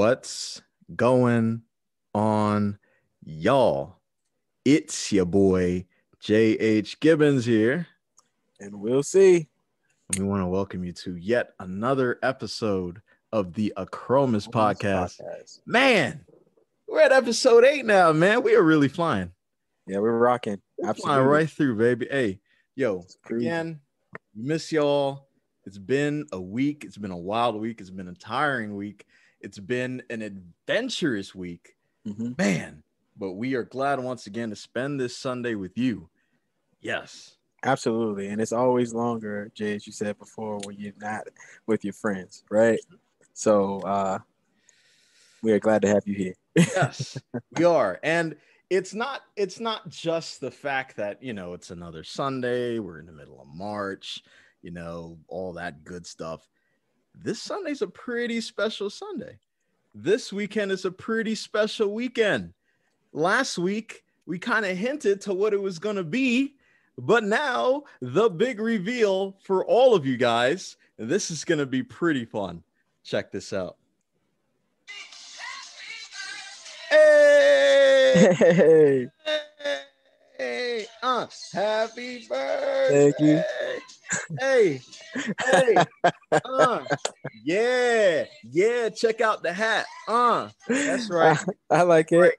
What's going on, y'all? It's your boy J.H. Gibbons here. And we'll see. We want to welcome you to yet another episode of the Achromous podcast. Man, we're at episode 8 now, man. We are really flying. Yeah, we're rocking. We're flying right through, baby. Hey, yo, again, miss y'all. It's been a week. It's been a wild week. It's been a tiring week. It's been an adventurous week, man. But we are glad once again to spend this Sunday with you. Yes. Absolutely. And it's always longer, Jay, as you said before, when you're not with your friends, right? So we are glad to have you here. Yes, we are. And it's not just the fact that, it's another Sunday. We're in the middle of March, all that good stuff. This Sunday's a pretty special Sunday. This weekend is a pretty special weekend. Last week, we kind of hinted to what it was going to be, but now the big reveal for all of you guys. This is going to be pretty fun. Check this out. Hey! Hey! Happy birthday! Thank you. Hey, yeah, check out the hat. That's right. I like it. Right.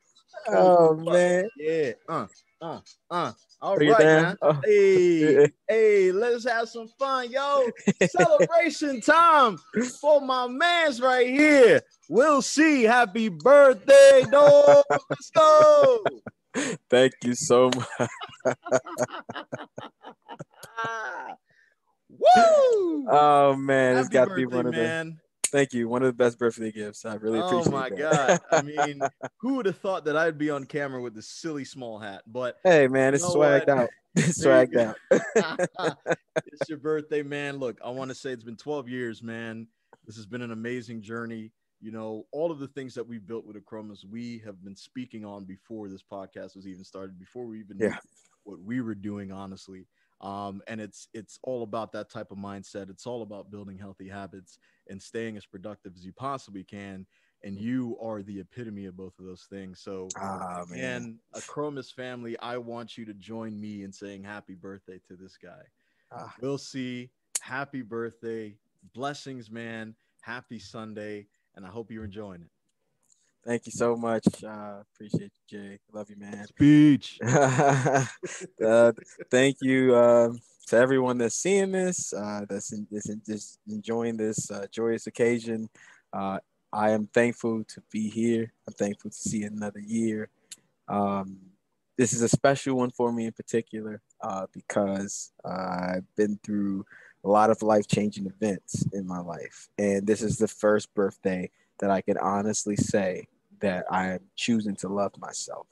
Oh man. Yeah. All Bring right, it down. man. Oh. Hey, let's have some fun, yo. Celebration time for my man's right here. We'll see. Happy birthday, dog. Let's go. Thank you so much. Woo! Oh man, it's got to be one of the. Thank you. One of the best birthday gifts. I really appreciate it. Oh my God. I mean, who would have thought that I'd be on camera with this silly small hat? But hey man, it's swagged out. It's swagged out. It's your birthday, man. Look, I want to say it's been 12 years, man. This has been an amazing journey. All of the things that we've built with Achromous, we have been speaking on before this podcast was even started, before we even knew what we were doing, honestly. And it's all about that type of mindset. It's all about building healthy habits and staying as productive as you possibly can. And you are the epitome of both of those things. So again, Achromous family, I want you to join me in saying happy birthday to this guy. We'll see. Happy birthday. Blessings, man. Happy Sunday. And I hope you're enjoying it. Thank you so much. Appreciate you, Jay. Love you, man. Speech. Thank you to everyone that's seeing this, that's just enjoying this joyous occasion. I am thankful to be here. I'm thankful to see another year. This is a special one for me in particular because I've been through a lot of life-changing events in my life. And this is the first birthday that I can honestly say that I am choosing to love myself.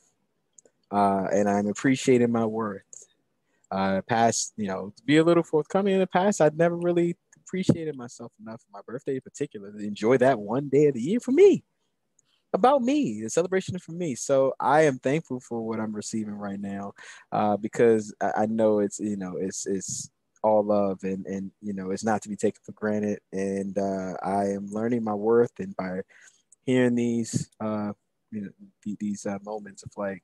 And I'm appreciating my worth. To be a little forthcoming in the past, I'd never really appreciated myself enough for my birthday in particular to enjoy that one day of the year for me. About me, the celebration for me. So I am thankful for what I'm receiving right now because I know it's all love and it's not to be taken for granted. And I am learning my worth, and by hearing these moments of like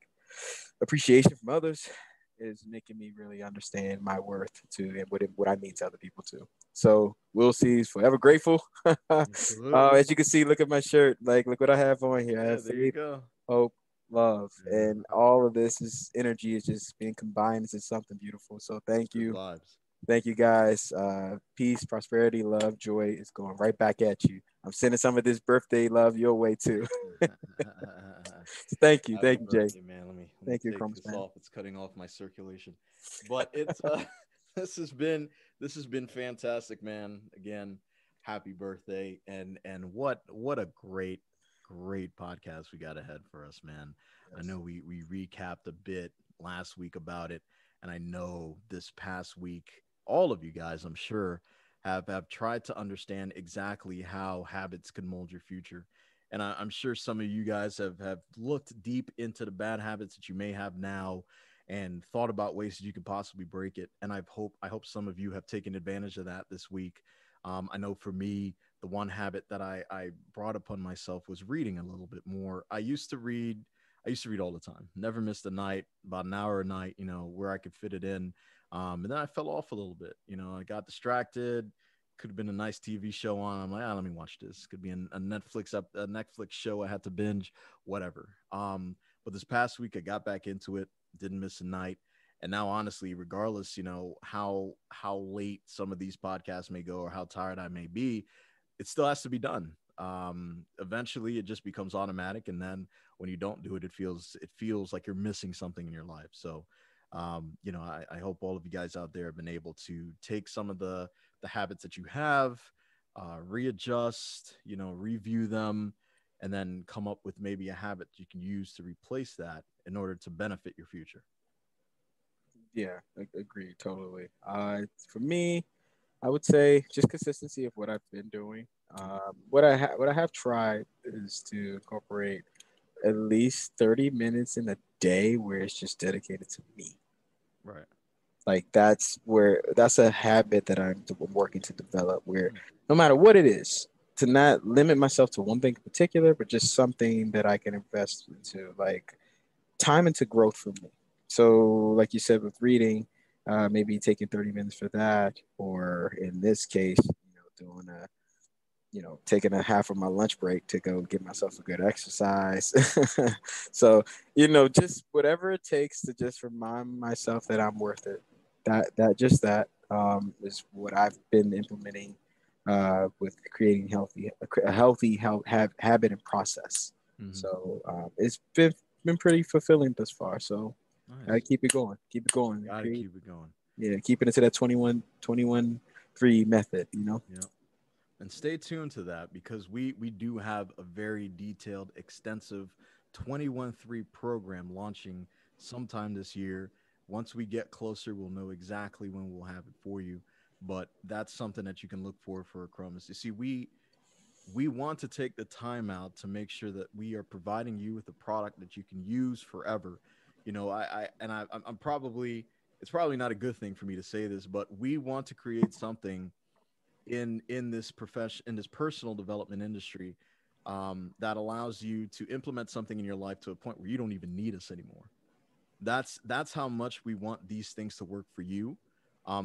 appreciation from others is making me really understand my worth too, and what I mean to other people too. So we'll see. Forever grateful. As you can see, look at my shirt. Like, look what I have on here. I have there you go. Hope, love, and all of this is energy is just being combined into something beautiful. So thank you. Vibes. Thank you guys. Peace, prosperity, love, joy is going right back at you. I'm sending some of this birthday love your way too. So thank you, Jay. Man, let me thank you, take this off. It's cutting off my circulation, but it's this has been fantastic, man. Again, happy birthday, and what a great podcast we got ahead for us, man. Yes. I know we recapped a bit last week about it, and I know this past week, all of you guys, I'm sure, have tried to understand exactly how habits can mold your future. And I'm sure some of you guys have looked deep into the bad habits that you may have now and thought about ways that you could possibly break it. And I hope some of you have taken advantage of that this week. I know for me, the one habit that I brought upon myself was reading a little bit more. I used to read all the time, never missed a night, about an hour a night, where I could fit it in. And then I fell off a little bit. I got distracted. Could have been a nice TV show on. I'm like, let me watch this. Could be a Netflix show I had to binge, whatever. But this past week I got back into it, didn't miss a night. And now, honestly, regardless, how late some of these podcasts may go or how tired I may be, it still has to be done. Eventually it just becomes automatic. And then when you don't do it, it feels like you're missing something in your life. So, I hope all of you guys out there have been able to take some of the habits that you have, readjust, review them, and then come up with maybe a habit you can use to replace that in order to benefit your future. Yeah, agreed totally. For me, I would say just consistency of what I've been doing. What I have tried is to incorporate at least 30 minutes in a day where it's just dedicated to me. Right. Like that's a habit that I'm working to develop where no matter what it is, to not limit myself to one thing in particular, but just something that I can invest into, like time into growth for me. So, like you said, with reading, maybe taking 30 minutes for that, or in this case, doing taking a half of my lunch break to go get myself a good exercise. So, just whatever it takes to just remind myself that I'm worth it. That is what I've been implementing with creating a healthy habit and process. Mm-hmm. So it's been pretty fulfilling thus far. So Nice. keep it going. Keep it going. Gotta keep it going. Yeah, keeping it to that 21-3 method, Yeah. And stay tuned to that because we do have a very detailed, extensive 21-3 program launching sometime this year. Once we get closer, we'll know exactly when we'll have it for you. But that's something that you can look for Achromous. You see, we want to take the time out to make sure that we are providing you with a product that you can use forever. I'm probably, it's probably not a good thing for me to say this, but we want to create something in this profession, in this personal development industry, that allows you to implement something in your life to a point where you don't even need us anymore. That's how much we want these things to work for you.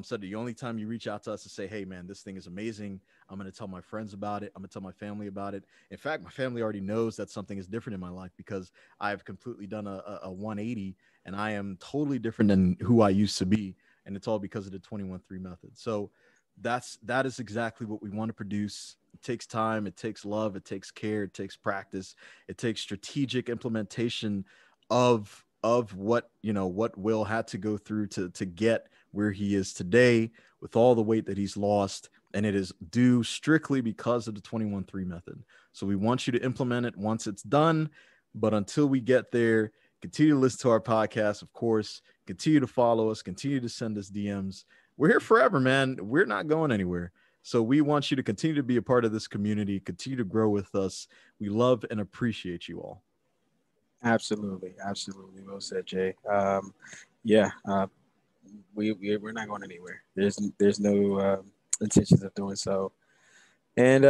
So the only time you reach out to us to say, hey man, this thing is amazing, I'm going to tell my friends about it, I'm going to tell my family about it. In fact, my family already knows that something is different in my life because I've completely done a 180 and I am totally different than who I used to be. And it's all because of the 21-3 method. So that is exactly what we want to produce. It takes time, it takes love, it takes care, it takes practice, it takes strategic implementation of what Will had to go through to get where he is today with all the weight that he's lost, and it is due strictly because of the 21-3 method. So we want you to implement it once it's done, but until we get there, continue to listen to our podcast, of course, continue to follow us, continue to send us DMs. We're here forever, man. We're not going anywhere. So we want you to continue to be a part of this community, continue to grow with us. We love and appreciate you all. Absolutely, absolutely. Well said, Jay. Yeah, we're not going anywhere. There's no intentions of doing so, and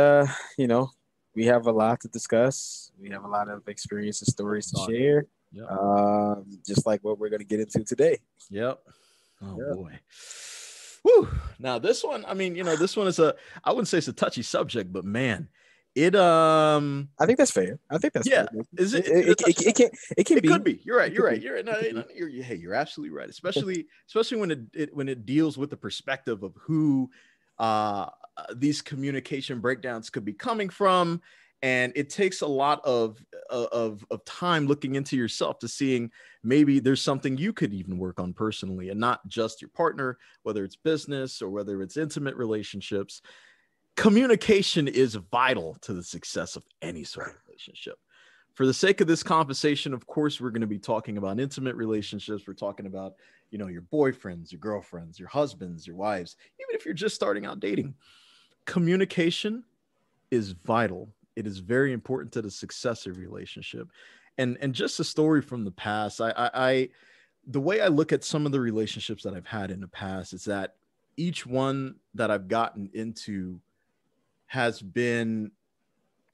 we have a lot to discuss. We have a lot of experience and stories to share. Yep. Just like what we're going to get into today. Yep. Oh yeah. Boy. Woo. Now this one, I mean, this one is I wouldn't say it's a touchy subject, but man, I think that's fair. I think that's fair. Is it? It can be. Could be. You're right. You're right. No, you're absolutely right. Especially when it deals with the perspective of who these communication breakdowns could be coming from, and it takes a lot of time looking into yourself to seeing maybe there's something you could even work on personally, and not just your partner, whether it's business or whether it's intimate relationships. Communication is vital to the success of any sort of relationship. For the sake of this conversation, of course, we're going to be talking about intimate relationships. We're talking about, your boyfriends, your girlfriends, your husbands, your wives, even if you're just starting out dating. Communication is vital. It is very important to the success of relationship. And just a story from the past, the way I look at some of the relationships that I've had in the past is that each one that I've gotten into has been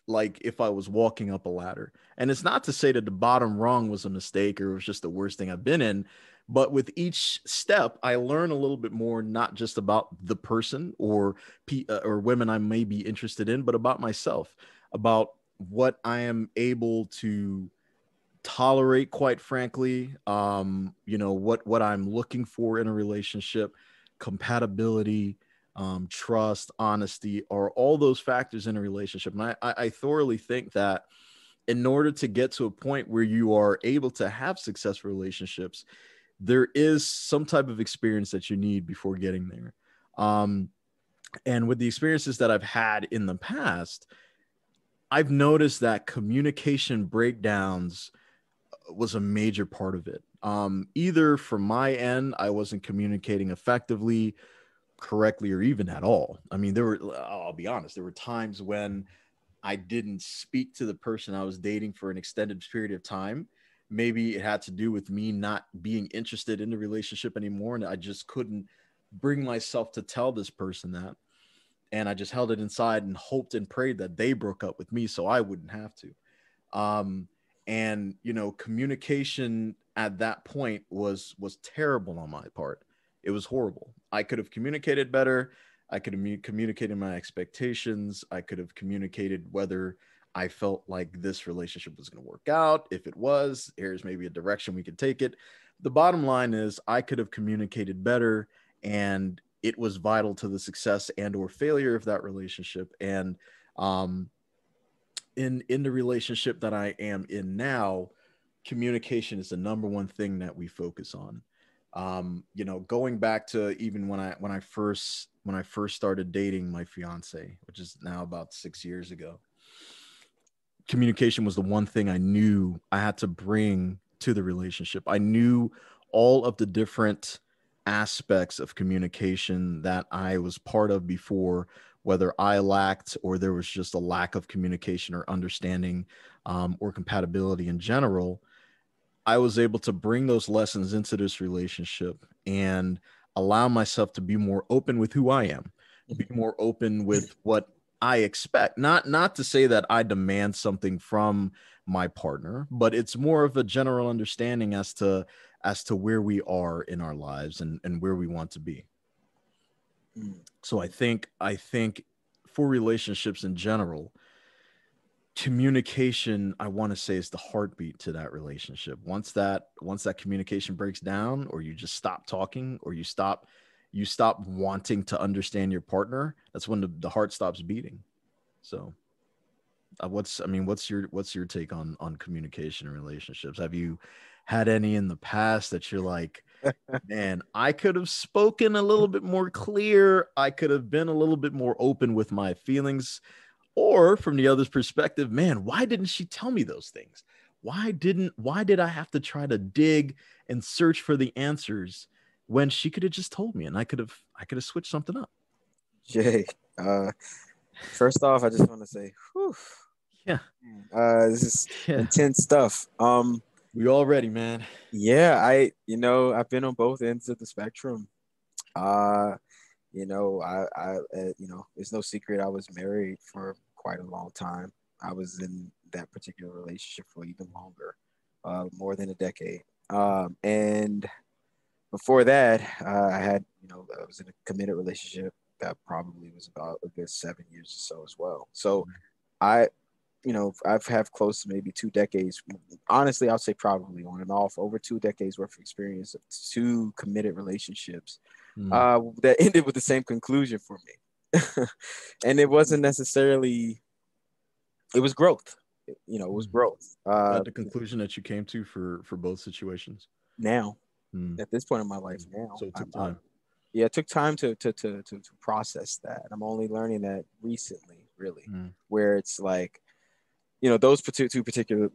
like if I was walking up a ladder. And it's not to say that the bottom rung was a mistake or it was just the worst thing I've been in, but with each step, I learn a little bit more, not just about the person or women I may be interested in, but about myself, about what I am able to tolerate, quite frankly. What I'm looking for in a relationship, compatibility, trust, honesty, are all those factors in a relationship. And I thoroughly think that in order to get to a point where you are able to have successful relationships, there is some type of experience that you need before getting there. Um, and with the experiences that I've had in the past, I've noticed that communication breakdowns was a major part of it. Either from my end, I wasn't communicating effectively, correctly, or even at all. I mean, I'll be honest, there were times when I didn't speak to the person I was dating for an extended period of time. Maybe it had to do with me not being interested in the relationship anymore. And I just couldn't bring myself to tell this person that. And I just held it inside and hoped and prayed that they broke up with me so I wouldn't have to. Um, and communication at that point was terrible on my part. It was horrible. I could have communicated better. I could have communicated my expectations. I could have communicated whether I felt like this relationship was going to work out. If it was, here's maybe a direction we could take it. The bottom line is I could have communicated better, and it was vital to the success and or failure of that relationship. And um, in the relationship that I am in now, communication is the number one thing that we focus on. Going back to even when I first started dating my fiance, which is now about 6 years ago, communication was the one thing I knew I had to bring to the relationship. I knew all of the different aspects of communication that I was part of before, whether I lacked or there was just a lack of communication or understanding, or compatibility in general. I was able to bring those lessons into this relationship and allow myself to be more open with who I am, be more open with what I expect. Not to say that I demand something from my partner, but it's more of a general understanding as to where we are in our lives and where we want to be. Mm. So I think for relationships in general, communication, I want to say, is the heartbeat to that relationship. Once that communication breaks down, or you just stop talking, or you stop wanting to understand your partner, that's when the heart stops beating. So what's your take on communication in relationships? Have you had any in the past that you're like, man, I could have spoken a little bit more clear, I could have been a little bit more open with my feelings? Or from the other's perspective, man, why didn't she tell me those things? Why did I have to try to dig and search for the answers when she could have just told me, and I could have switched something up? Jay, uh, first off, I just want to say, whew, Yeah. this is Yeah. intense stuff. We all ready, man. Yeah, I've been on both ends of the spectrum. Uh, it's no secret I was married for quite a long time. I was in that particular relationship for even longer, more than a decade. And before that, I was in a committed relationship that probably was about a good 7 years or so as well. So I, I've have close to maybe 2 decades. Honestly, I'll say probably on and off over 2 decades worth of experience of two committed relationships Mm. that ended with the same conclusion for me. And it wasn't necessarily, it was growth. It was growth. Is that the conclusion that you came to for both situations? Now, Mm. at this point in my life, now, So it took time. yeah, it took time to process that. I'm only learning that recently, really, Mm. where it's like, those two particular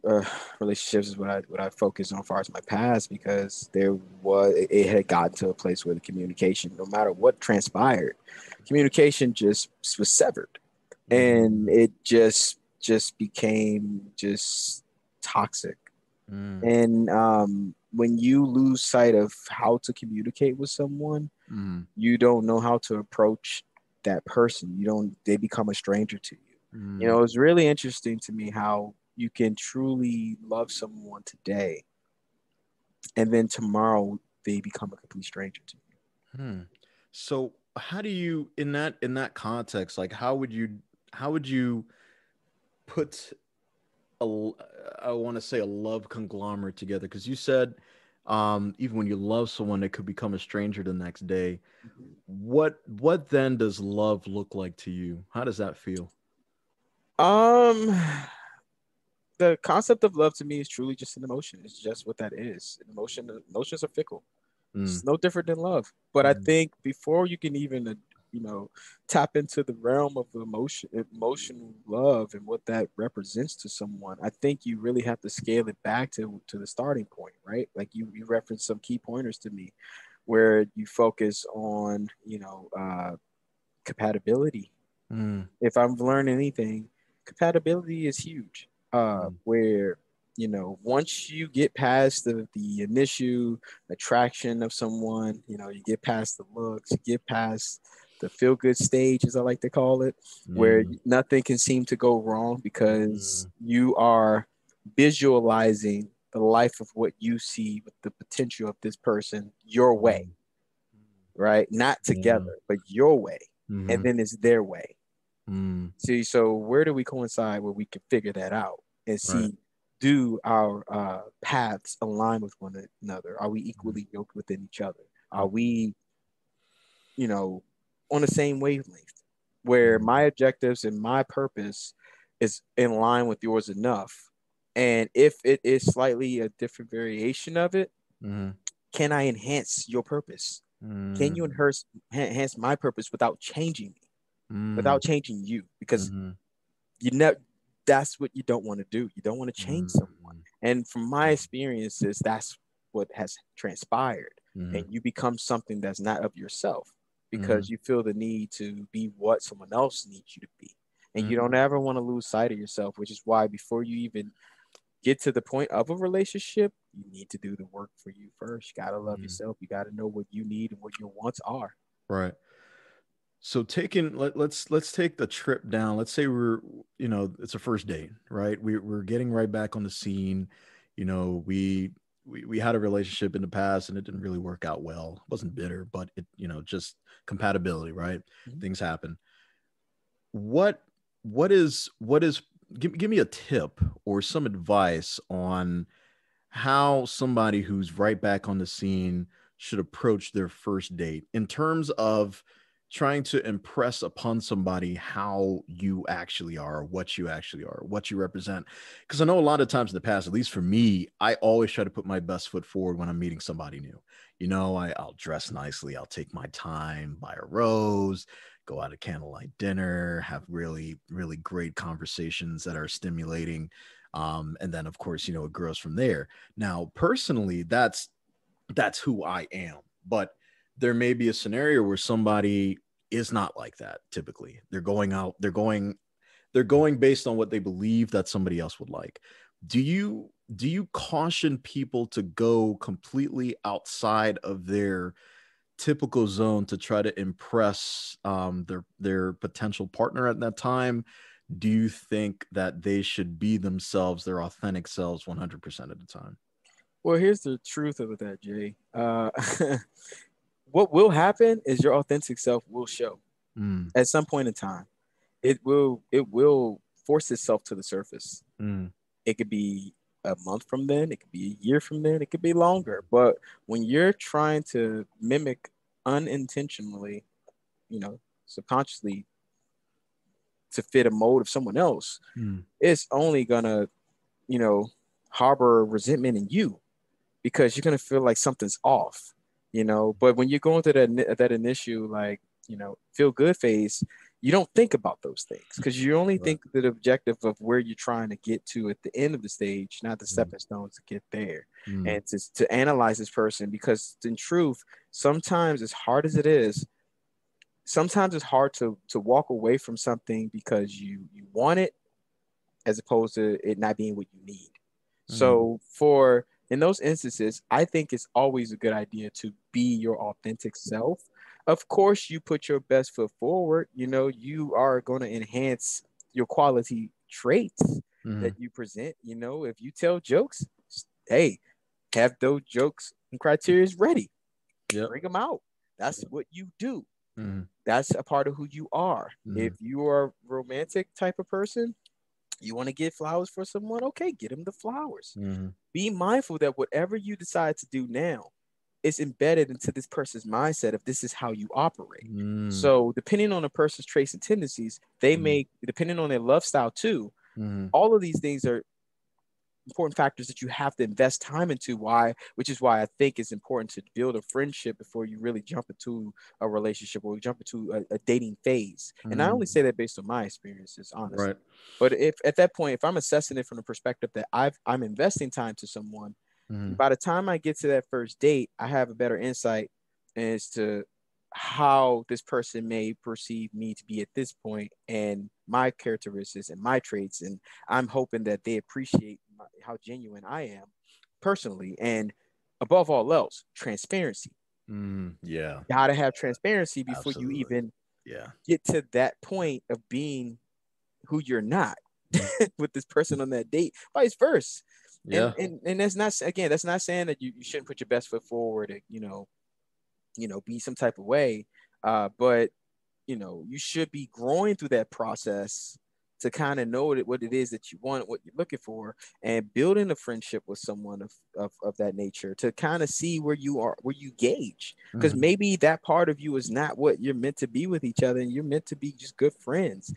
relationships is what I focus on as far as my past, because it had gotten to a place where the communication, no matter what transpired, communication just was severed, and Mm. it just became just toxic. Mm. And when you lose sight of how to communicate with someone, Mm. you don't know how to approach that person. They become a stranger to you. You Mm. know, it's really interesting to me how you can truly love someone today, and then tomorrow they become a complete stranger to you. Hmm. So how do you in that context, like how would you put I want to say a love conglomerate together? Because you said even when you love someone, they could become a stranger the next day. What then does love look like to you? How does that feel? Um, the concept of love to me is truly just an emotion. It's just what that is. Emotions are fickle. Mm, It's no different than love. But I mm, think before you can even, tap into the realm of emotional love and what that represents to someone, I think you really have to scale it back to the starting point, right? Like you referenced some key pointers to me, where you focus on, compatibility. mm, If I've learned anything, compatibility is huge. mm, Where once you get past the initial attraction of someone, you get past the looks, you get past the feel good stage, as I like to call it, where mm, nothing can seem to go wrong because mm, you are visualizing the life of what you see with the potential of this person your way, mm, right? Not yeah. together, but your way. And Mm-hmm. then it's their way. Mm, See, so where do we coincide where we can figure that out and right. see, do our paths align with one another? Are we Mm, equally yoked within each other? Are mm, we, you know, on the same wavelength where mm, my objectives and my purpose is in line with yours enough? And if it is slightly a different variation of it, mm, can I enhance your purpose? Can you mm, enhance my purpose without changing me, mm, without changing you? Because mhm, you know that's what you don't want to do. You don't want to change someone. mm, And from my experiences, that's what has transpired. And mhm, you become something that's not of yourself mhm, because you feel the need to be what someone else needs you to be. And you don't mhm, ever want to lose sight of yourself, which is why before you even get to the point of a relationship, you need to do the work for you first. You gotta love mhm. yourself. You gotta know what you need and what your wants are. Right. So let's take the trip down. Let's say it's a first date, right? We're getting right back on the scene. You know, we had a relationship in the past and it didn't really work out well. Wasn't bitter, but just compatibility, right? Mhm. Things happen. What what is give me a tip or some advice on how somebody who's right back on the scene should approach their first date in terms of trying to impress upon somebody how you actually are, what you represent. Because I know a lot of times in the past, at least for me, I always try to put my best foot forward when I'm meeting somebody new. I'll dress nicely, I'll take my time, buy a rose, go out to candlelight dinner, have really, really great conversations that are stimulating. And then, of course, it grows from there. Now, personally, that's who I am. But there may be a scenario where somebody is not like that. Typically, they're going based on what they believe that somebody else would like. Do you caution people to go completely outside of their typical zone to try to impress their potential partner at that time? Do you think that they should be themselves, their authentic selves, 100% of the time? Well, here's the truth of that, Jay. What will happen is your authentic self will show Mm, at some point in time. It will force itself to the surface. mm, It could be a month from then, it could be a year from then, it could be longer. But when you're trying to mimic unintentionally, subconsciously to fit a mold of someone else, mm, it's only gonna, you know, harbor resentment in you because you're gonna feel like something's off. But when you're going through that initial, like, feel good phase, you don't think about those things because you only right. think the objective of where you're trying to get to at the end of the stage, not the Mm, stepping stones to get there. mm, And to analyze this person, because in truth, sometimes as hard as it is, sometimes it's hard to walk away from something because you want it as opposed to it not being what you need. mm, So for in those instances, I think it's always a good idea to be your authentic self, of course you put your best foot forward. You know, you are going to enhance your quality traits that Mm-hmm. you present. You know, if you tell jokes, hey, have those jokes and criteria ready, Yep. bring them out. That's what you do. Mm-hmm. That's a part of who you are. Mm-hmm. If you are a romantic type of person, you want to get flowers for someone, okay, get them the flowers. Mm-hmm. Be mindful that whatever you decide to do now is embedded into this person's mindset if this is how you operate. So depending on a person's traits and tendencies, they Mm-hmm. may, depending on their love style too, Mm-hmm. all of these things are important factors that you have to invest time into. Why, which is why I think it's important to build a friendship before you really jump into a relationship or jump into a dating phase. And I only Mm-hmm. say that based on my experiences, honestly. Right. But if at that point, if I'm assessing it from the perspective that I'm investing time to someone, Mm-hmm. by the time I get to that first date, I have a better insight as to how this person may perceive me to be at this point and my characteristics and my traits. And I'm hoping that they appreciate how genuine I am personally. And above all else, transparency. Mm-hmm. Yeah. Gotta have transparency before you Absolutely. even Yeah. get to that point of being who you're not Mm. with this person on that date, vice versa. Yeah. And that's not, again, that's not saying that you shouldn't put your best foot forward and be some type of way. But you should be growing through that process to kind of know what it is that you want, what you're looking for, and building a friendship with someone of that nature to kind of see where you are, where you gauge. Because Mm-hmm. maybe that part of you is not what you're meant to be with each other, and you're meant to be just good friends.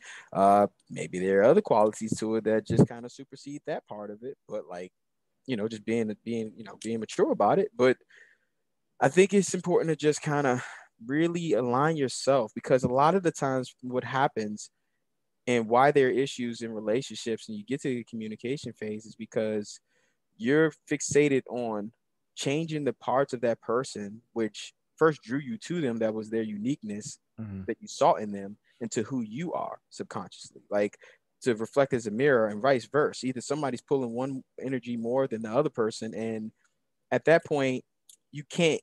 Maybe there are other qualities to it that just kind of supersede that part of it. But like, just being mature about it. But I think it's important to just kind of really align yourself, because a lot of the times what happens and why there are issues in relationships and you get to the communication phase is because you're fixated on changing the parts of that person which first drew you to them, that was their uniqueness Mm-hmm. that you saw in them, into who you are subconsciously. Like, to reflect as a mirror and vice versa. Either somebody's pulling one energy more than the other person, and at that point you can't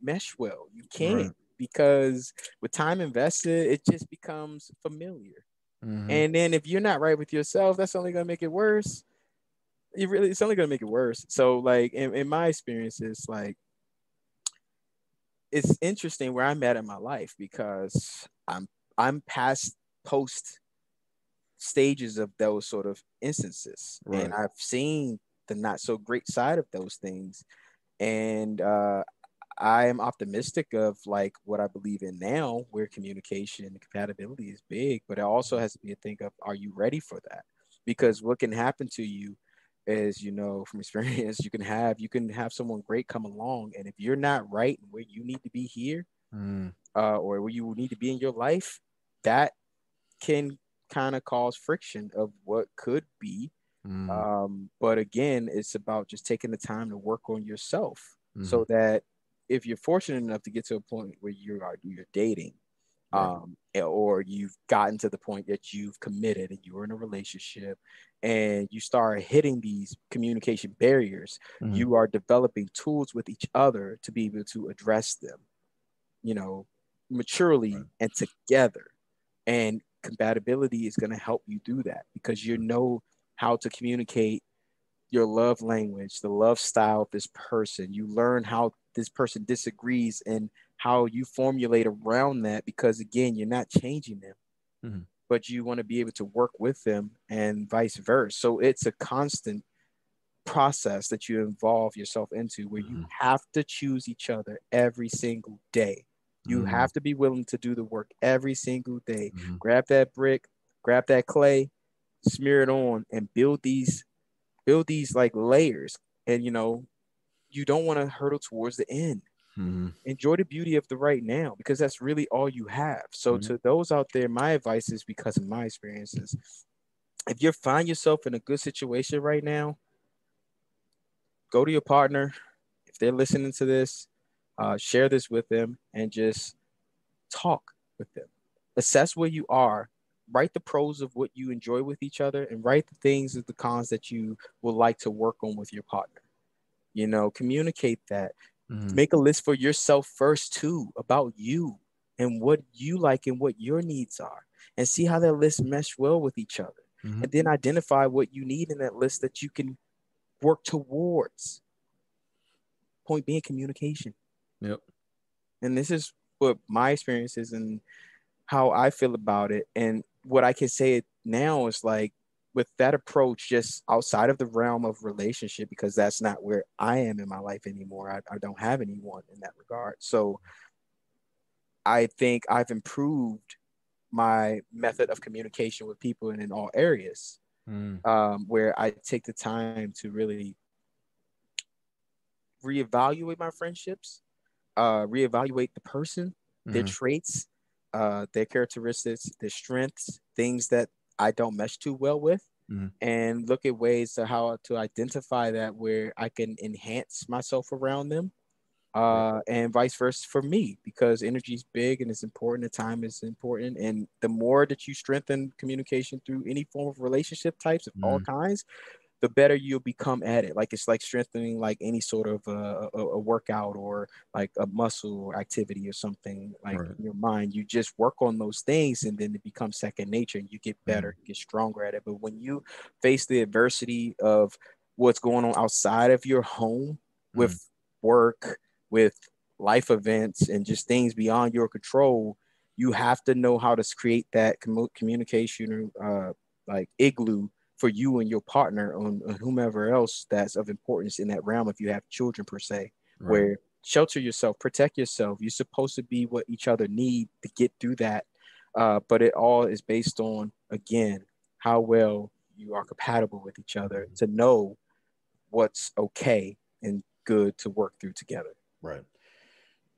mesh well. You can't, Right. because with time invested, it just becomes familiar. Mm-hmm. And then if you're not right with yourself, that's only gonna make it worse. It's only gonna make it worse. So like in my experiences, like, it's interesting where I'm at in my life, because I'm past post stages of those sort of instances, and Right. I've seen the not so great side of those things. And I am optimistic of like what I believe in now, where communication and compatibility is big, but it also has to be a thing of, are you ready for that? Because what can happen to you is, from experience, you can have someone great come along, and if you're not right where you need to be here, Mm-hmm. or where you need to be in your life, that can kind of cause friction of what could be. But again, it's about just taking the time to work on yourself, Mm-hmm. so that if you're fortunate enough to get to a point where you're dating, Right. or you've gotten to the point that you've committed and you're in a relationship, and you start hitting these communication barriers, Mm-hmm. you are developing tools with each other to be able to address them, you know, Right. maturely and together. And compatibility is going to help you do that, because you know how to communicate your love language, the love style of this person. You learn how this person disagrees and how you formulate around that, because again, you're not changing them, Mm-hmm. but you want to be able to work with them and vice versa. So it's a constant process that you involve yourself into, where you Mm-hmm. have to choose each other every single day. You Mm-hmm. have to be willing to do the work every single day. Mm-hmm. Grab that brick, grab that clay, smear it on, and build these like layers. And you don't want to hurdle towards the end. Mm-hmm. Enjoy the beauty of the right now, because that's really all you have. So Mm-hmm. to those out there, my advice is, because of my experiences, if you find yourself in a good situation right now, go to your partner. If they're listening to this, share this with them and just talk with them. Assess where you are. Write the pros of what you enjoy with each other, and write the things of the cons that you would like to work on with your partner. Communicate that. Mhm. Make a list for yourself first too, about you and what you like and what your needs are, and see how that list mesh well with each other. Mhm. And then identify what you need in that list that you can work towards. Point being communication. Yep. And this is what my experience is and how I feel about it. And what I can say now is like, with that approach, just outside of the realm of relationship, because that's not where I am in my life anymore. I don't have anyone in that regard. So I think I've improved my method of communication with people and in all areas, Mm. where I take the time to really reevaluate my friendships, reevaluate the person, their Mhm. traits, their characteristics, their strengths, things that I don't mesh too well with, Mhm. and look at ways to how to identify that where I can enhance myself around them, Right. and vice versa for me, because energy is big and it's important. The time is important, and the more that you strengthen communication through any form of relationship types of all Mhm. kinds, the better you'll become at it. Like it's like strengthening like any sort of a workout or like a muscle activity or something like Right. in your mind. You just work on those things and then it becomes second nature and you get better, Mhm. get stronger at it. But when you face the adversity of what's going on outside of your home Mhm. with work, with life events, and just things beyond your control, you have to know how to create that communication like igloo for you and your partner on whomever else that's of importance in that realm. If you have children per se, Right. where shelter yourself, protect yourself. You're supposed to be what each other need to get through that. But it all is based on, again, how well you are compatible with each other Mhm. to know what's okay and good to work through together. Right.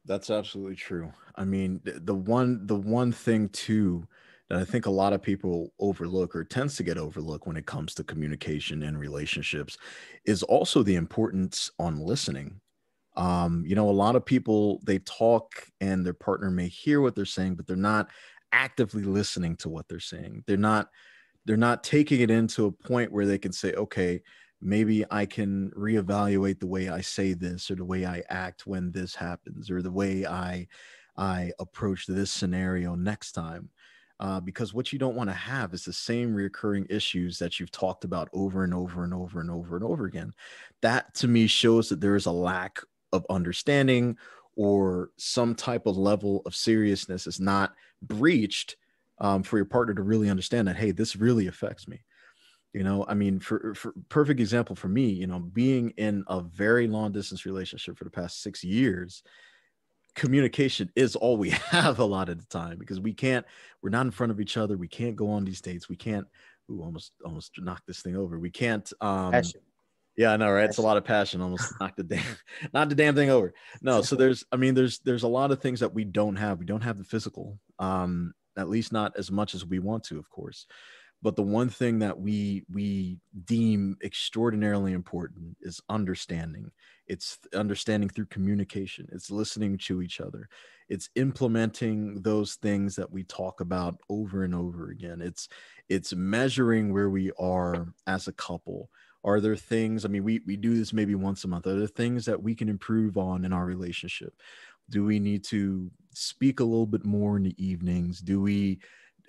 That's absolutely true. I mean, the one thing too that I think a lot of people overlook or tends to get overlooked when it comes to communication and relationships is also the importance on listening. A lot of people, they talk and their partner may hear what they're saying, but they're not actively listening to what they're saying. They're not taking it into a point where they can say, okay, maybe I can reevaluate the way I say this or the way I act when this happens or the way I approach this scenario next time. Because what you don't want to have is the same recurring issues that you've talked about over and over and over and over and over again. That to me shows that there is a lack of understanding or some type of level of seriousness is not breached, for your partner to really understand that, hey, this really affects me. I mean, for perfect example for me, being in a very long distance relationship for the past 6 years, communication is all we have a lot of the time because we're not in front of each other. We can't go on these dates. We can't, ooh, almost knock this thing over. We can't, Passion, yeah, I know, right? It's a passion. lot of passion, almost knocked the damn, not the damn thing over. No, so there's a lot of things that we don't have. We don't have the physical, at least not as much as we want to, of course. But the one thing that we deem extraordinarily important is understanding. It's understanding through communication. It's listening to each other. It's implementing those things that we talk about over and over again. It's measuring where we are as a couple. Are there things, I mean, we do this maybe once a month. Are there things that we can improve on in our relationship? Do we need to speak a little bit more in the evenings?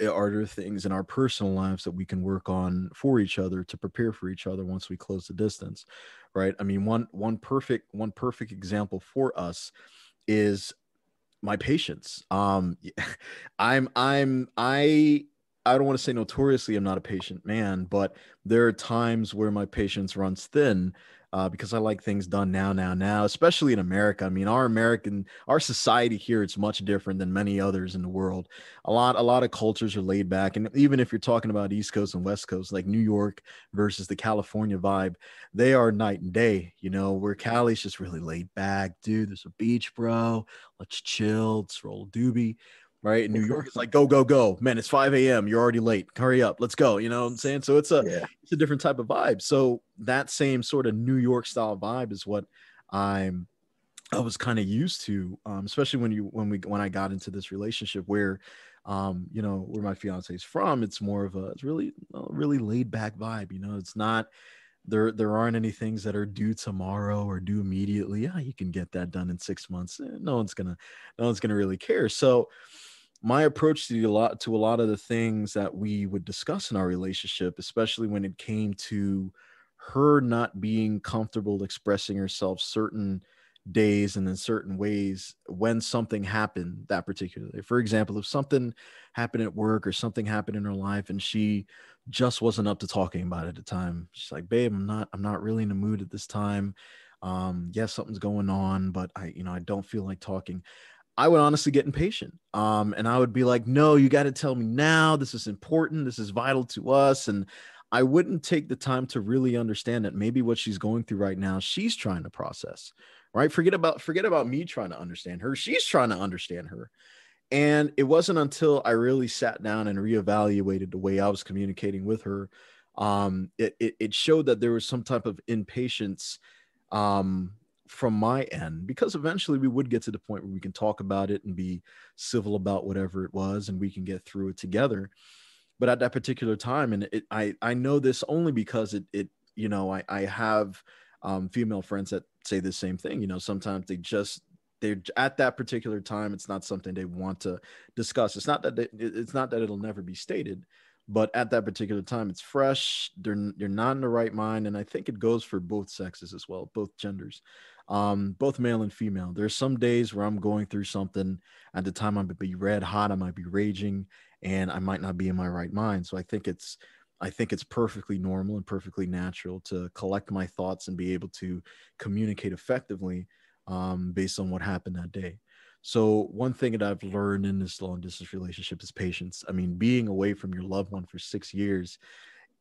Are there things in our personal lives that we can work on for each other to prepare for each other once we close the distance, right? I mean, one perfect example for us is my patience. I don't want to say notoriously I'm not a patient man, but there are times where my patience runs thin, because I like things done now, now, now, especially in America. I mean, our society here, it's much different than many others in the world. A lot of cultures are laid back. And even if you're talking about East Coast and West Coast, like New York versus the California vibe, they are night and day, where Cali's just really laid back. Dude, there's a beach, bro. Let's chill. Let's roll a doobie. Right. In New York, it's like, go, go, go. Man, it's 5 a.m. You're already late. Hurry up. Let's go. You know what I'm saying? So Yeah. it's a different type of vibe. So that same sort of New York style vibe is what I'm I was kind of used to, especially when I got into this relationship where, where my fiance is from. It's more of it's really, really laid back vibe. It's not there aren't any things that are due tomorrow or due immediately. Yeah, you can get that done in 6 months. No one's gonna really care. So my approach to a lot of the things that we would discuss in our relationship, especially when it came to her not being comfortable expressing herself certain days and in certain ways when something happened that particular day. For example, if something happened at work or something happened in her life and she just wasn't up to talking about it at the time, she's like, babe, I'm not really in the mood at this time. Yes, something's going on, but I don't feel like talking. I would honestly get impatient. And I would be like, no, you got to tell me now. This is important. This is vital to us. And I wouldn't take the time to really understand that maybe what she's going through right now, she's trying to process, right? Forget about me trying to understand her. She's trying to understand her. And it wasn't until I really sat down and reevaluated the way I was communicating with her. It showed that there was some type of impatience um, from my end, because eventually we would get to the point where we can talk about it and be civil about whatever it was and we can get through it together. But at that particular time, and I know this only because I have female friends that say the same thing. Sometimes they're at that particular time, it's not something they want to discuss. It's not that it'll never be stated, but at that particular time it's fresh. They're not in the right mind, and I think it goes for both sexes as well, both genders, both male and female. There's some days where I'm going through something. At the time I might be red hot, I might be raging, and I might not be in my right mind. So I think it's perfectly normal and perfectly natural to collect my thoughts and be able to communicate effectively, based on what happened that day. So one thing that I've learned in this long distance relationship is patience. I mean, being away from your loved one for 6 years,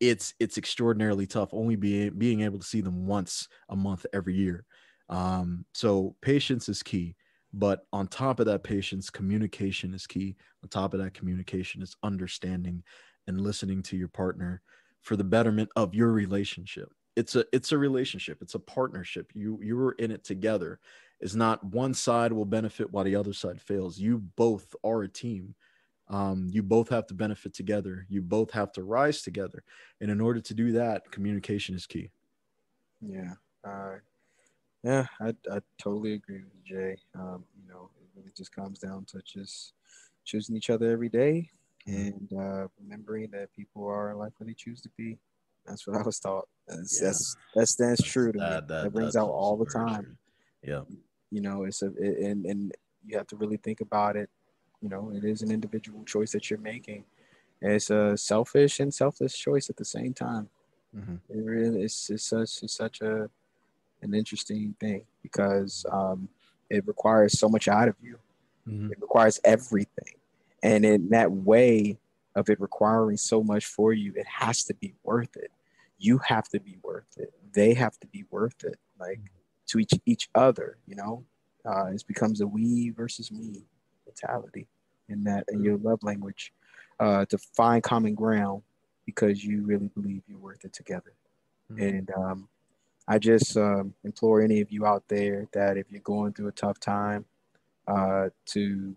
it's extraordinarily tough. Only being able to see them once a month every year. So patience is key. But on top of that patience, communication is key. On top of that communication is understanding and listening to your partner for the betterment of your relationship. It's a relationship. It's a partnership. You are in it together. It's not one side will benefit while the other side fails. You both are a team. You both have to benefit together. You both have to rise together. And in order to do that, communication is key. Yeah. Yeah, I totally agree with Jay. It really just comes down to just choosing each other every day Mhm. and remembering that people are like what they choose to be. That's what I was taught. Yeah, That stands that's true to me. that That that brings that's out also all the very time. true. Yeah. And you have to really think about it. It is an individual choice that you're making. And it's a selfish and selfless choice at the same time. Hmm. It really it's such an interesting thing because it requires so much out of you. Hmm. It requires everything. And in that way of it requiring so much for you, it has to be worth it. You have to be worth it. They have to be worth it. Like to each other, it becomes a we versus me mentality in that in your love language to find common ground because you really believe you're worth it together. Hmm. And I just implore any of you out there that if you're going through a tough time, to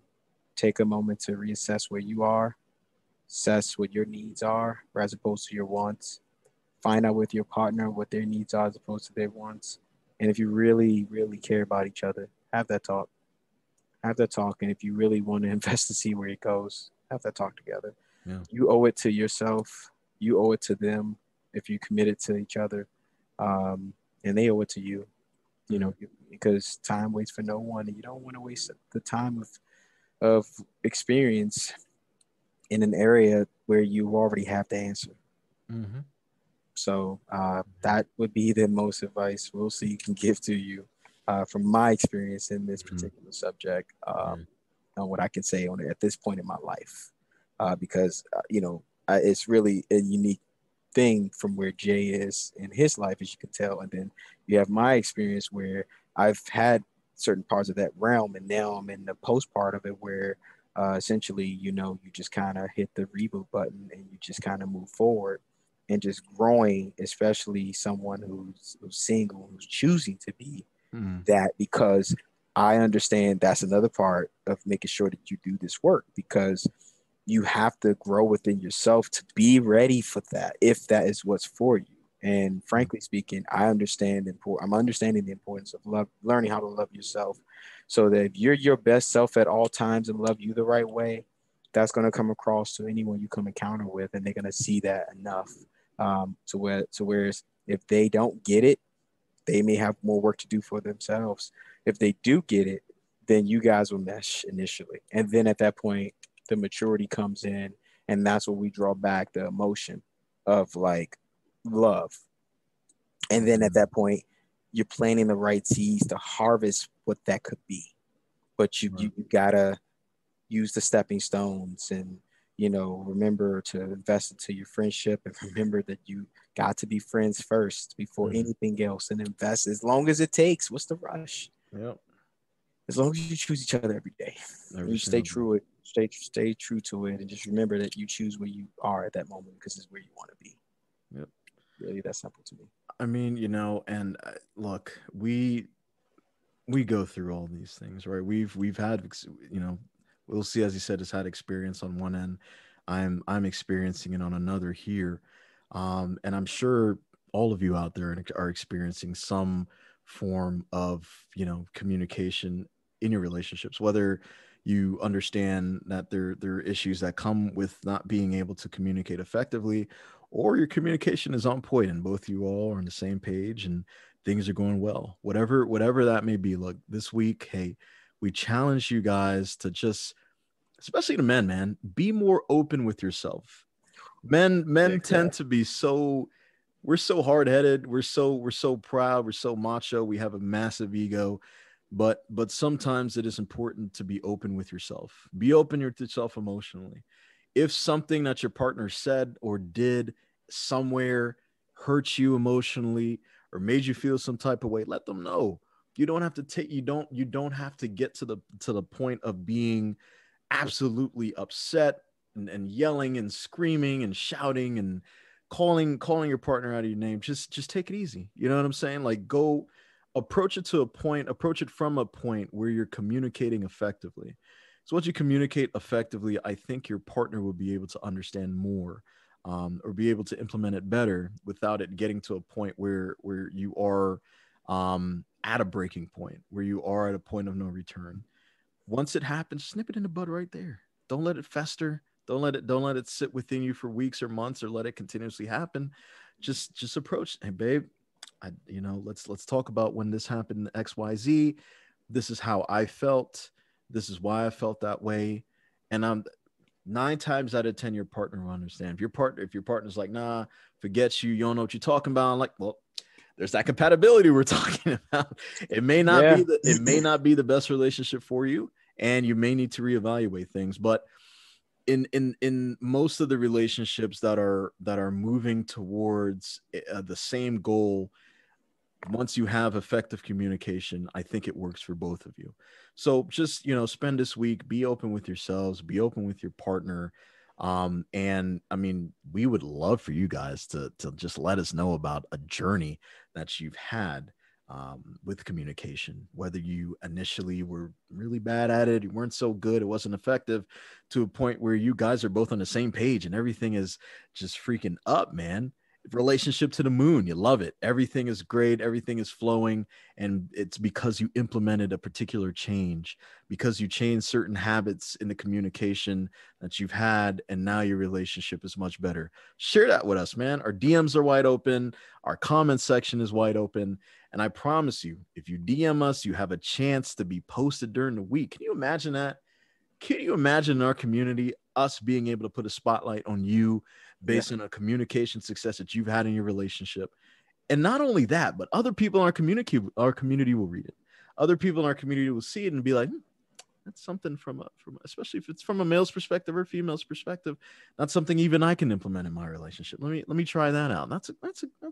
take a moment to reassess where you are, assess what your needs are as opposed to your wants, find out with your partner what their needs are as opposed to their wants. And if you really, really care about each other, have that talk. Have that talk. And if you really want to invest to see where it goes, have that talk together. Yeah. You owe it to yourself. You owe it to them if you committed to each other. Um, and they owe it to you, Hmm. because time waits for no one. And you don't want to waste the time of experience in an area where you already have the answer. Hmm. So that would be the most advice we'll see can give to you from my experience in this Hmm. particular subject, Yeah. on what I can say on it at this point in my life, because it's really a unique thing from where Jay is in his life, as you can tell, and then you have my experience where I've had certain parts of that realm, and now I'm in the post part of it where essentially, you just kind of hit the reboot button and you just kind of move forward and just growing, especially someone who's single, who's choosing to be Hmm. that because I understand that's another part of making sure that you do this work because you have to grow within yourself to be ready for that if that is what's for you. And frankly speaking, I'm understanding the importance of love, learning how to love yourself, so that if you're your best self at all times and love you the right way, that's going to come across to anyone you come encounter with, and they're going to see that enough, whereas if they don't get it, they may have more work to do for themselves. If they do get it, then you guys will mesh initially, and then at that point, the maturity comes in, and that's where we draw back the emotion of like love. And then at that point, you're planting the right seeds to harvest what that could be. But you gotta use the stepping stones, and remember to invest into your friendship, and remember that you got to be friends first before anything else, and invest as long as it takes. What's the rush? Yep. As long as you choose each other every day, and you stay true it, stay true to it, and just remember that you choose where you are at that moment because it's where you want to be. Yep. Really, that's simple to me. I mean, and look, we go through all these things, right? We've had, we'll see, as you said, has had experience on one end. I'm experiencing it on another here, and I'm sure all of you out there are experiencing some form of communication in your relationships, whether you understand that there are issues that come with not being able to communicate effectively, or your communication is on point and both you all are on the same page and things are going well, whatever that may be. Look, this week, hey, we challenge you guys to just, especially the men, man, be more open with yourself. Men tend to be so, we're so hard-headed, we're so proud, we're so macho, we have a massive ego. But sometimes it is important to be open with yourself. Be open with yourself emotionally. If something that your partner said or did somewhere hurt you emotionally or made you feel some type of way, let them know. You don't have to take you don't have to get to the point of being absolutely upset and yelling and screaming and shouting and calling your partner out of your name. Just take it easy. You know what I'm saying? Like, go approach it from a point where you're communicating effectively. So once you communicate effectively, I think your partner will be able to understand more, or be able to implement it better without it getting to a point where you are, at a breaking point, where you are at a point of no return. Once it happens, snip it in the bud right there. Don't let it fester. Don't let it sit within you for weeks or months, or let it continuously happen. Just approach. Hey, babe, let's talk about when this happened. XYZ. This is how I felt. This is why I felt that way. And I'm 9 times out of 10, your partner will understand. If your partner's like, nah, forget you. You don't know what you're talking about. I'm like, well, there's that compatibility we're talking about. Yeah. It may not be the best relationship for you, and you may need to reevaluate things. But in most of the relationships that are moving towards the same goal, once you have effective communication, I think it works for both of you. So just, spend this week, be open with yourselves, be open with your partner. And I mean, we would love for you guys to just let us know about a journey that you've had, with communication, whether you initially were really bad at it, you weren't so good, it wasn't effective, to a point where you guys are both on the same page and everything is just freaking up, man. Relationship to the moon, you love it, everything is great, everything is flowing, and it's because you implemented a particular change, because you changed certain habits in the communication that you've had, and now your relationship is much better. Share that with us, man. Our DMs are wide open, our comment section is wide open, and I promise you, if you DM us, you have a chance to be posted during the week. Can you imagine that? Can you imagine in our community us being able to put a spotlight on you Yeah. based on a communication success that you've had in your relationship? And not only that, but other people in our community will read it. Other people in our community will see it and be like, that's something from especially if it's from a male's perspective or female's perspective, that's something even I can implement in my relationship. Let me try that out. That's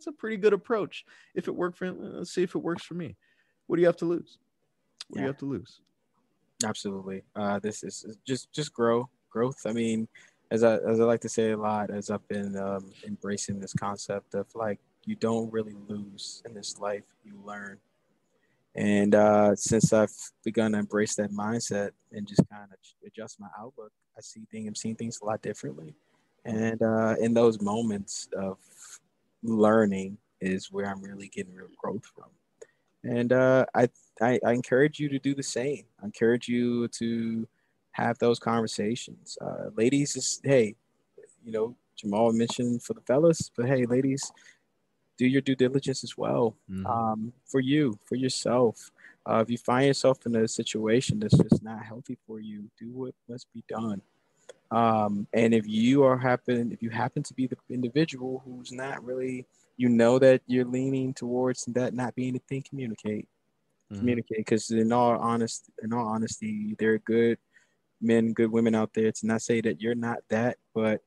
a pretty good approach. If it worked for him, let's see if it works for me. What do you have to lose? What do you Yeah. have to lose? Absolutely. This is just growth. I mean, as I like to say a lot, as I've been embracing this concept of like you don't really lose in this life, you learn. And since I've begun to embrace that mindset and just kind of adjust my outlook, I'm seeing things a lot differently. And in those moments of learning is where I'm really getting real growth from. And I encourage you to do the same. I encourage you to have those conversations. Ladies, is hey, Jamal mentioned for the fellas, but hey, ladies, do your due diligence as well, Mm-hmm. for you, for yourself. If you find yourself in a situation that's just not healthy for you, do what must be done. And if you happen to be the individual who's not really, that you're leaning towards that not being a thing, Mm-hmm. communicate. Because in all honesty, there are good men, good women out there. To not say that you're not that, but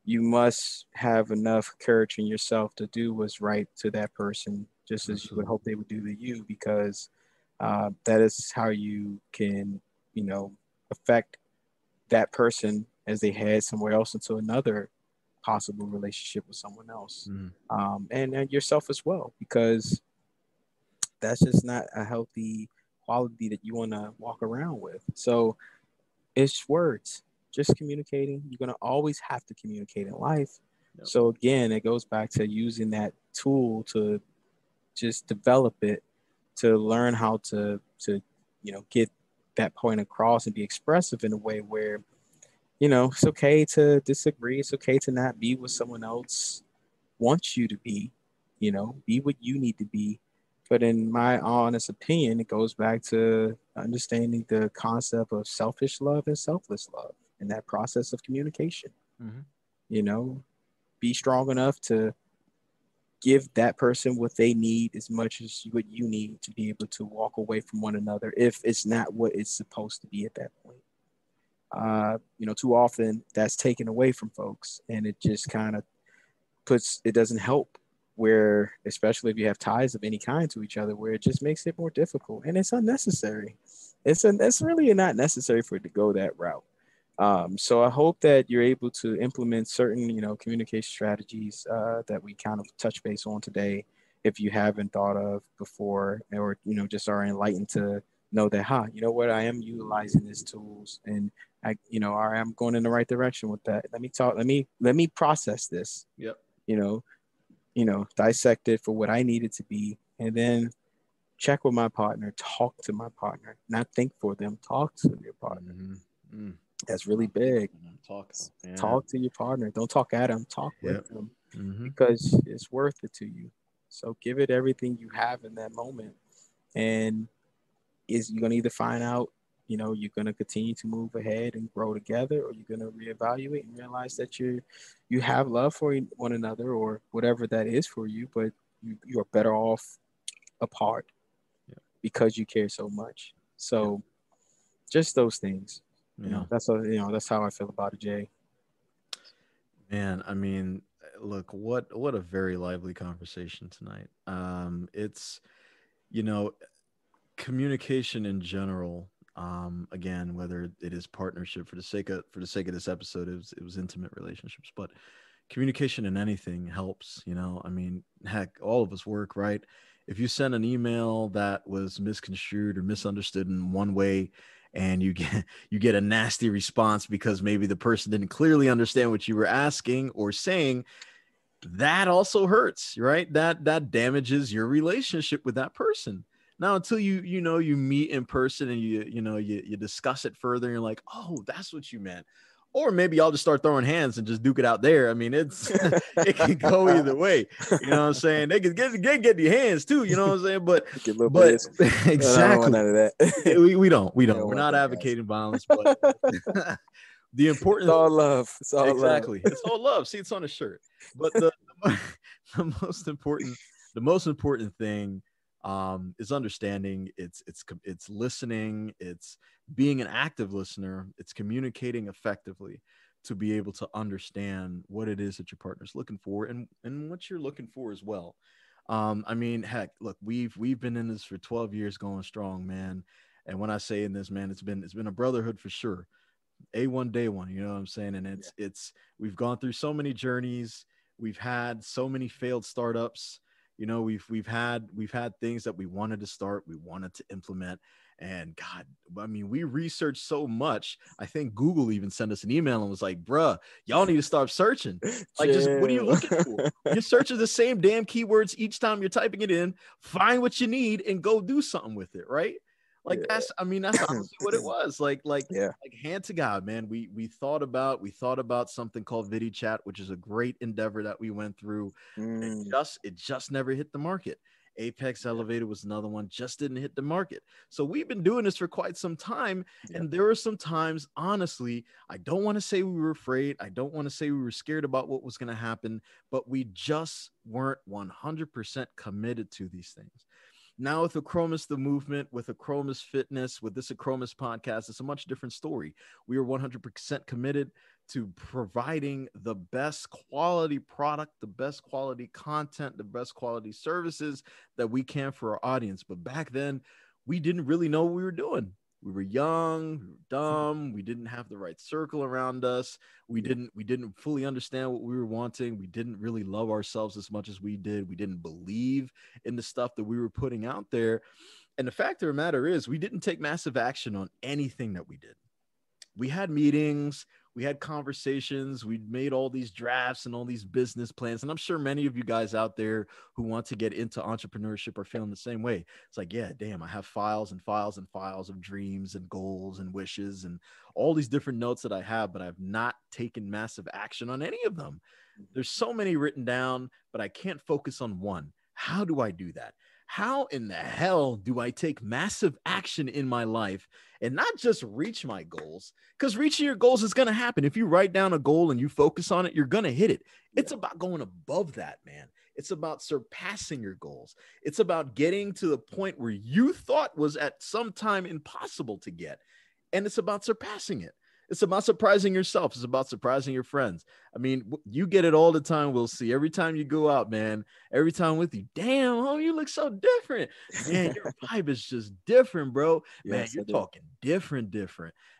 you must have enough courage in yourself to do what's right to that person, just as you would Absolutely. hope they would do to you, because that is how you can, you know, affect that person as they head somewhere else into another possible relationship with someone else, Mm-hmm. and yourself as well, because that's just not a healthy quality that you want to walk around with. So it's words, just communicating. You're going to always have to communicate in life. Yep. So again, it goes back to using that tool to just develop it, to learn how to get that point across and be expressive in a way where it's okay to disagree. It's okay to not be what someone else wants you to be. Be what you need to be. But in my honest opinion, it goes back to understanding the concept of selfish love and selfless love in that process of communication. Mm-hmm. You know, be strong enough to give that person what they need as much as what you need to be able to walk away from one another if it's not what it's supposed to be at that point. Too often that's taken away from folks, and it just kind of it doesn't help, where especially if you have ties of any kind to each other, where it just makes it more difficult and it's unnecessary. It's really not necessary for it to go that route. So I hope that you're able to implement certain communication strategies that we kind of touch base on today, if you haven't thought of before, or just are enlightened to know that, what, I am utilizing these tools, and I'm going in the right direction with that. Let me process this, Yep. you know, dissect it for what I need it to be, and then check with my partner, talk to my partner, not think for them, talk to your partner. Mm-hmm. Mm. That's really Not think big. when I'm talking. Yeah. Talk to your partner. Don't talk at them, talk with Yep. them, Mm-hmm. because it's worth it to you. So give it everything you have in that moment. And you're going to either find out, you're going to continue to move ahead and grow together, or you're going to reevaluate and realize that you have love for one another, or whatever that is for you, but you are better off apart Yep. because you care so much. Yep. So just those things, Yeah. that's how I feel about it, Jay. Man, I mean, look, what a very lively conversation tonight. It's you know, communication in general. Again, whether it is partnership for the sake of this episode, it was intimate relationships, but communication in anything helps. I mean, heck, all of us work, right? If you send an email that was misconstrued or misunderstood in one way, and you get a nasty response because maybe the person didn't clearly understand what you were asking or saying, that also hurts, right? That damages your relationship with that person. Now, until you meet in person and you discuss it further, and you're like, oh, that's what you meant. Or maybe I'll just start throwing hands and just duke it out there. I mean, it's it can go either way. You know what I'm saying? They can get the hands too. You know what I'm saying? But Get a little bit of but this. No, I don't want exactly. none of that. We don't. We We don't. don't We're want not that, guys. advocating violence, but the It's important all love. It's all love. exactly. It's all love. See, it's on a shirt. But the most important the most important thing is understanding. It's listening. It's being an active listener. It's communicating effectively to be able to understand what it is that your partner's looking for, and what you're looking for as well. I mean, heck, look, we've been in this for 12 years, going strong, man. And when I say in this, man, it's been a brotherhood for sure. A1 day one, you know what I'm saying? And Yeah. it's we've gone through so many journeys, we've had so many failed startups, You know, we've had things that we wanted to start, we wanted to implement. And God, I mean, we researched so much. I think Google even sent us an email and was like, bruh, y'all need to start searching. Like, just what are you looking for? You're searching the same damn keywords each time you're typing it in. Find what you need and go do something with it, right? Like that's honestly what it was. Like hand to God, man. We thought about something called VidiChat, which is a great endeavor that we went through. It just never hit the market. Apex Elevator was another one, just didn't hit the market. So we've been doing this for quite some time. And there were some times, honestly, I don't want to say we were afraid. I don't want to say we were scared about what was going to happen, but we just weren't 100% committed to these things. Now with Achromous, the movement, with Achromous Fitness, with this Achromous podcast, it's a much different story. We are 100% committed to providing the best quality product, the best quality content, the best quality services that we can for our audience. But back then, we didn't really know what we were doing. We were young, we were dumb, we didn't have the right circle around us. We didn't fully understand what we were wanting. We didn't really love ourselves as much as we did. We didn't believe in the stuff that we were putting out there. And the fact of the matter is, we didn't take massive action on anything that we did. We had meetings, we had conversations, we made all these drafts and all these business plans. And I'm sure many of you guys out there who want to get into entrepreneurship are feeling the same way. It's like, yeah, damn, I have files and files and files of dreams and goals and wishes and all these different notes that I have, but I've not taken massive action on any of them. There's so many written down, but I can't focus on one. How do I do that? How in the hell do I take massive action in my life and not just reach my goals? Because reaching your goals is going to happen. If you write down a goal and you focus on it, you're going to hit it. It's about going above that, man. It's about surpassing your goals. It's about getting to the point where you thought was at some time impossible to get. And it's about surpassing it. It's about surprising yourself. It's about surprising your friends. I mean, you get it all the time. We'll see every time you go out, man, every time with you. Damn, oh, you look so different. Man, your vibe is just different, bro. Man, you're talking different.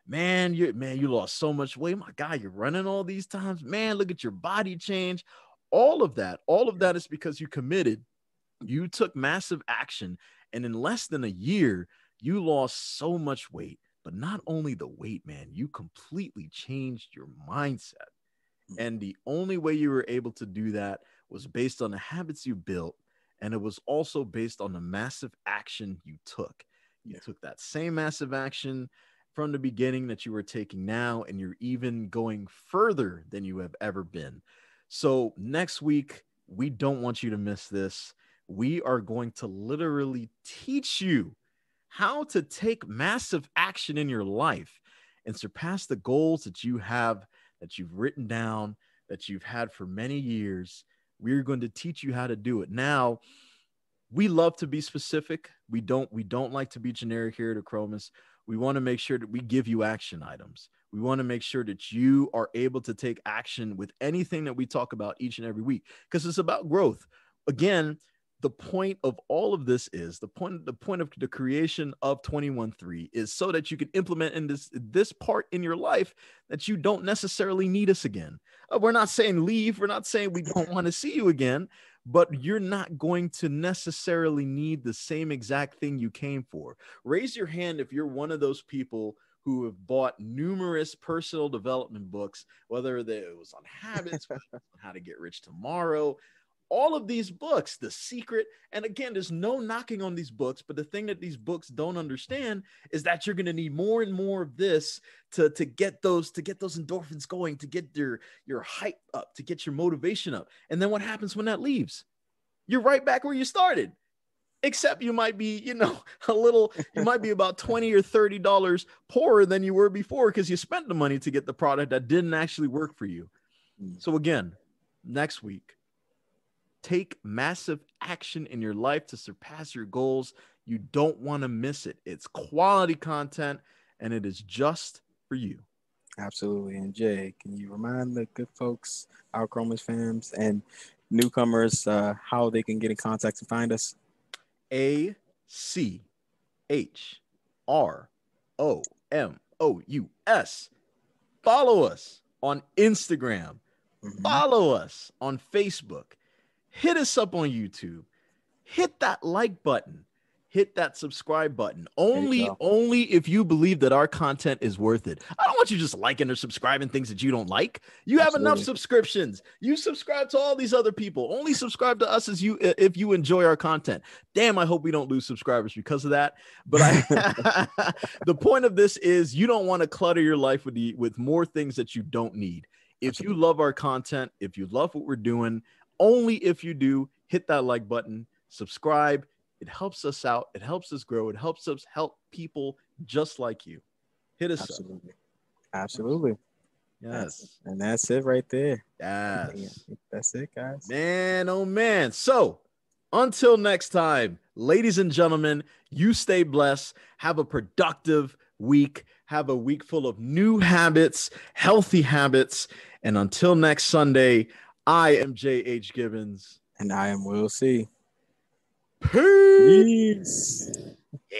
Man, you lost so much weight. My God, you're running all these times. Man, look at your body change. All of that is because you committed. You took massive action. And in less than a year, you lost so much weight. But not only the weight, man, you completely changed your mindset. And the only way you were able to do that was based on the habits you built. And it was also based on the massive action you took. You took that same massive action from the beginning that you were taking now, and you're even going further than you have ever been. So next week, we don't want you to miss this. We are going to literally teach you how to take massive action in your life and surpass the goals that you have, that you've written down, that you've had for many years. We're going to teach you how to do it. Now, we love to be specific. We don't like to be generic here at Achromous. We want to make sure that we give you action items. We want to make sure that you are able to take action with anything that we talk about each and every week, because it's about growth. Again, the point of all of this is the point of the creation of 21-3 is so that you can implement in this part in your life that you don't necessarily need us again. We're not saying leave. We're not saying we don't want to see you again, but you're not going to necessarily need the same exact thing you came for. Raise your hand if you're one of those people who have bought numerous personal development books, whether it was on habits, on how to get rich tomorrow, all of these books, The Secret. And again, there's no knocking on these books, but the thing that these books don't understand is that you're going to need more and more of this to get those endorphins going, to get your hype up, to get your motivation up. And then what happens when that leaves? You're right back where you started, except you might be, you might be about $20 or $30 poorer than you were before because you spent the money to get the product that didn't actually work for you. So again, next week, take massive action in your life to surpass your goals. You don't want to miss it. It's quality content, and it is just for you. Absolutely. And Jay, can you remind the good folks, our Achromous fans and newcomers, how they can get in contact and find us? ACHROMOUS. Follow us on Instagram. Follow us on Facebook. Hit us up on YouTube. hit that like button, hit that subscribe button. you Only if you believe that our content is worth it. I don't want you just liking or subscribing things that you don't like. You have enough subscriptions. You subscribe to all these other people. Only subscribe to us if you enjoy our content. Damn, I hope we don't lose subscribers because of that. But the point of this is you don't want to clutter your life with more things that you don't need. If you love our content, if you love what we're doing, only if you do, hit that like button, subscribe. It helps us out. It helps us grow. It helps us help people just like you. Hit us up. Absolutely. Yes. And that's it right there. Yes. That's it, guys. Man, oh man. So until next time, ladies and gentlemen, you stay blessed. Have a productive week. Have a week full of new habits, healthy habits. And until next Sunday, I am J.H. Gibbons. And I am Will C. Peace. Yeah.